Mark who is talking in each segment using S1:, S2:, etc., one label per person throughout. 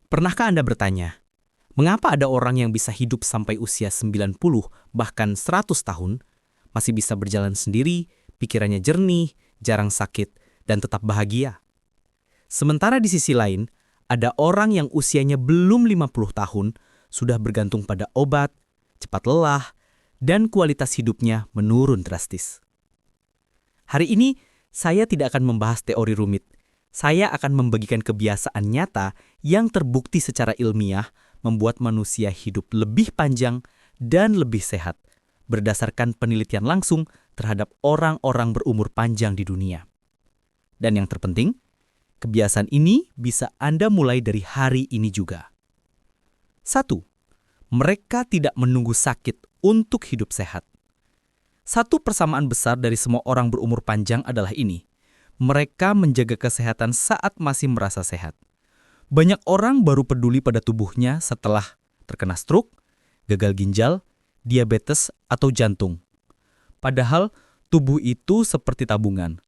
S1: Pernahkah Anda bertanya, mengapa ada orang yang bisa hidup sampai usia 90 bahkan 100 tahun, masih bisa berjalan sendiri, pikirannya jernih, jarang sakit, dan tetap bahagia? Sementara di sisi lain, ada orang yang usianya belum 50 tahun, sudah bergantung pada obat, cepat lelah, dan kualitas hidupnya menurun drastis. Hari ini, saya tidak akan membahas teori rumit. Saya akan membagikan kebiasaan nyata yang terbukti secara ilmiah membuat manusia hidup lebih panjang dan lebih sehat, berdasarkan penelitian langsung terhadap orang-orang berumur panjang di dunia. Dan yang terpenting, kebiasaan ini bisa Anda mulai dari hari ini juga. 1. Mereka tidak menunggu sakit untuk hidup sehat. Satu persamaan besar dari semua orang berumur panjang adalah ini. Mereka menjaga kesehatan saat masih merasa sehat. Banyak orang baru peduli pada tubuhnya setelah terkena stroke, gagal ginjal, diabetes, atau jantung. Padahal tubuh itu seperti tabungan.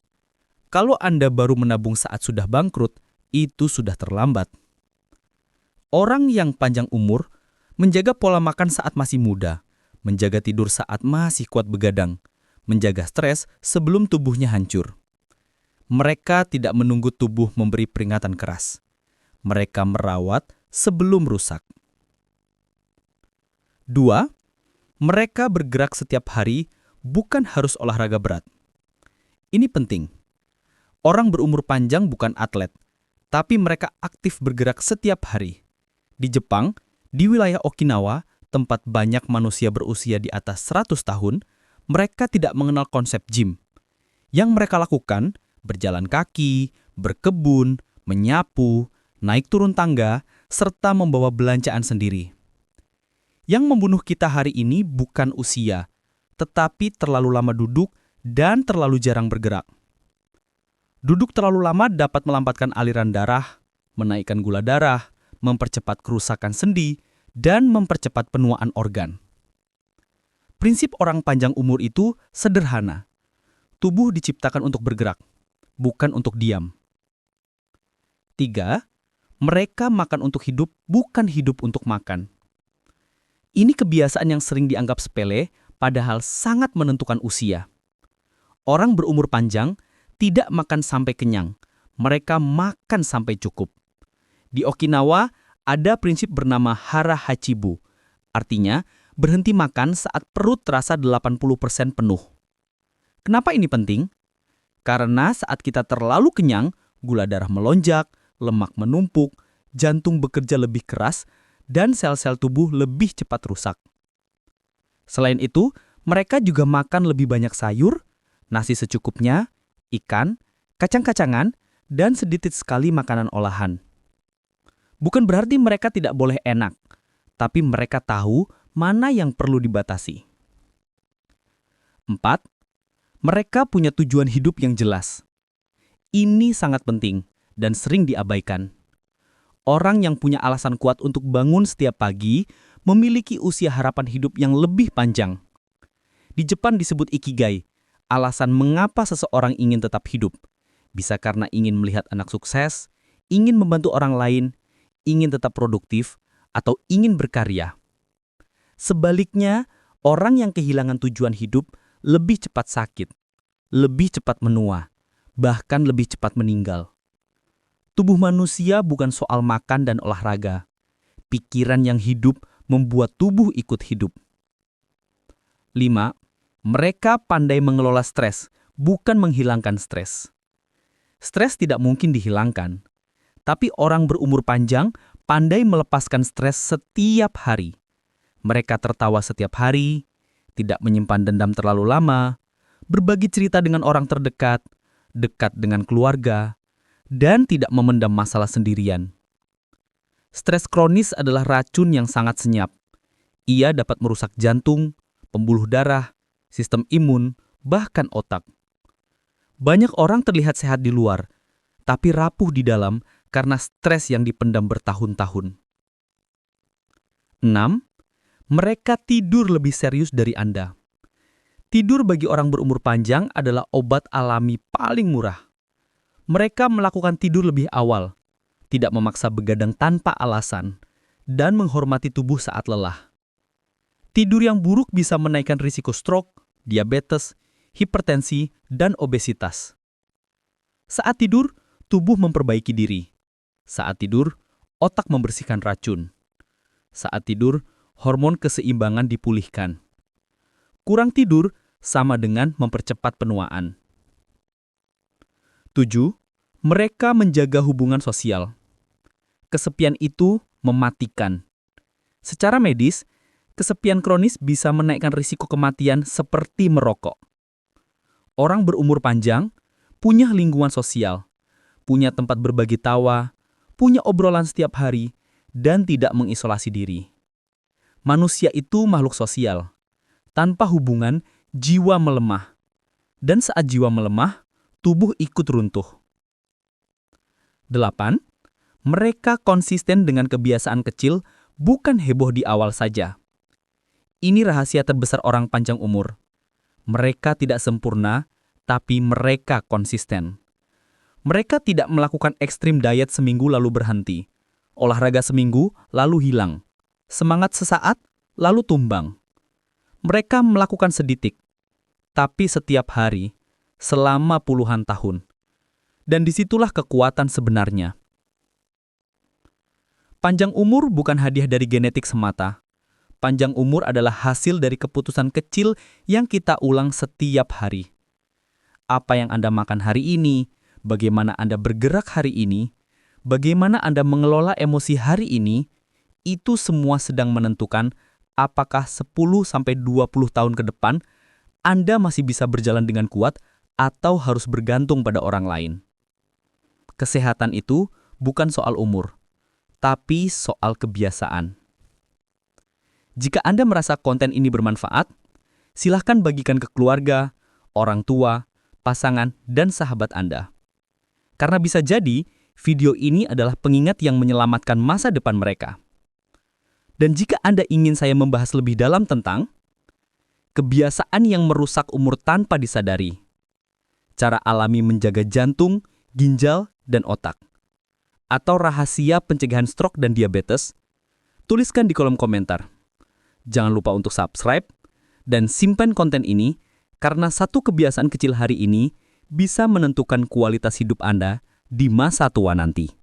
S1: Kalau Anda baru menabung saat sudah bangkrut, itu sudah terlambat. Orang yang panjang umur menjaga pola makan saat masih muda, menjaga tidur saat masih kuat begadang, menjaga stres sebelum tubuhnya hancur. Mereka tidak menunggu tubuh memberi peringatan keras. Mereka merawat sebelum rusak. 2. Mereka bergerak setiap hari, bukan harus olahraga berat. Ini penting. Orang berumur panjang bukan atlet, tapi mereka aktif bergerak setiap hari. Di Jepang, di wilayah Okinawa, tempat banyak manusia berusia di atas 100 tahun, mereka tidak mengenal konsep gym. Yang mereka lakukan, berjalan kaki, berkebun, menyapu, naik turun tangga, serta membawa belanjaan sendiri. Yang membunuh kita hari ini bukan usia, tetapi terlalu lama duduk dan terlalu jarang bergerak. Duduk terlalu lama dapat melambatkan aliran darah, menaikkan gula darah, mempercepat kerusakan sendi, dan mempercepat penuaan organ. Prinsip orang panjang umur itu sederhana. Tubuh diciptakan untuk bergerak, bukan untuk diam. 3. Mereka makan untuk hidup, bukan hidup untuk makan. Ini kebiasaan yang sering dianggap sepele, padahal sangat menentukan usia. Orang berumur panjang tidak makan sampai kenyang, mereka makan sampai cukup. Di Okinawa, ada prinsip bernama hara hachibu, artinya berhenti makan saat perut terasa 80% penuh. Kenapa ini penting? Karena saat kita terlalu kenyang, gula darah melonjak, lemak menumpuk, jantung bekerja lebih keras, dan sel-sel tubuh lebih cepat rusak. Selain itu, mereka juga makan lebih banyak sayur, nasi secukupnya, ikan, kacang-kacangan, dan sedikit sekali makanan olahan. Bukan berarti mereka tidak boleh enak, tapi mereka tahu mana yang perlu dibatasi. 4. Mereka punya tujuan hidup yang jelas. Ini sangat penting dan sering diabaikan. Orang yang punya alasan kuat untuk bangun setiap pagi memiliki usia harapan hidup yang lebih panjang. Di Jepang disebut ikigai, alasan mengapa seseorang ingin tetap hidup. Bisa karena ingin melihat anak sukses, ingin membantu orang lain, ingin tetap produktif, atau ingin berkarya. Sebaliknya, orang yang kehilangan tujuan hidup lebih cepat sakit, lebih cepat menua, bahkan lebih cepat meninggal. Tubuh manusia bukan soal makan dan olahraga. Pikiran yang hidup membuat tubuh ikut hidup. 5. Mereka pandai mengelola stres, bukan menghilangkan stres. Stres tidak mungkin dihilangkan, tapi orang berumur panjang pandai melepaskan stres setiap hari. Mereka tertawa setiap hari, tidak menyimpan dendam terlalu lama, berbagi cerita dengan orang terdekat, dekat dengan keluarga, dan tidak memendam masalah sendirian. Stres kronis adalah racun yang sangat senyap. Ia dapat merusak jantung, pembuluh darah, sistem imun, bahkan otak. Banyak orang terlihat sehat di luar, tapi rapuh di dalam karena stres yang dipendam bertahun-tahun. 6. Mereka tidur lebih serius dari Anda. Tidur bagi orang berumur panjang adalah obat alami paling murah. Mereka melakukan tidur lebih awal, tidak memaksa begadang tanpa alasan, dan menghormati tubuh saat lelah. Tidur yang buruk bisa menaikkan risiko stroke, diabetes, hipertensi, dan obesitas. Saat tidur, tubuh memperbaiki diri. Saat tidur, otak membersihkan racun. Saat tidur, hormon keseimbangan dipulihkan. Kurang tidur sama dengan mempercepat penuaan. 7. Mereka menjaga hubungan sosial. Kesepian itu mematikan. Secara medis, kesepian kronis bisa menaikkan risiko kematian seperti merokok. Orang berumur panjang punya lingkungan sosial, punya tempat berbagi tawa, punya obrolan setiap hari, dan tidak mengisolasi diri. Manusia itu makhluk sosial. Tanpa hubungan, jiwa melemah. Dan saat jiwa melemah, tubuh ikut runtuh. 8. Mereka konsisten dengan kebiasaan kecil, bukan heboh di awal saja. Ini rahasia terbesar orang panjang umur. Mereka tidak sempurna, tapi mereka konsisten. Mereka tidak melakukan ekstrim diet seminggu lalu berhenti. Olahraga seminggu lalu hilang. Semangat sesaat lalu tumbang. Mereka melakukan seditik, tapi setiap hari, selama puluhan tahun. Dan disitulah kekuatan sebenarnya. Panjang umur bukan hadiah dari genetik semata. Panjang umur adalah hasil dari keputusan kecil yang kita ulang setiap hari. Apa yang Anda makan hari ini, bagaimana Anda bergerak hari ini, bagaimana Anda mengelola emosi hari ini, itu semua sedang menentukan apakah 10-20 tahun ke depan Anda masih bisa berjalan dengan kuat atau harus bergantung pada orang lain. Kesehatan itu bukan soal umur, tapi soal kebiasaan. Jika Anda merasa konten ini bermanfaat, silahkan bagikan ke keluarga, orang tua, pasangan, dan sahabat Anda. Karena bisa jadi, video ini adalah pengingat yang menyelamatkan masa depan mereka. Dan jika Anda ingin saya membahas lebih dalam tentang kebiasaan yang merusak umur tanpa disadari, cara alami menjaga jantung, ginjal, dan otak, atau rahasia pencegahan stroke dan diabetes, tuliskan di kolom komentar. Jangan lupa untuk subscribe dan simpan konten ini, karena satu kebiasaan kecil hari ini bisa menentukan kualitas hidup Anda di masa tua nanti.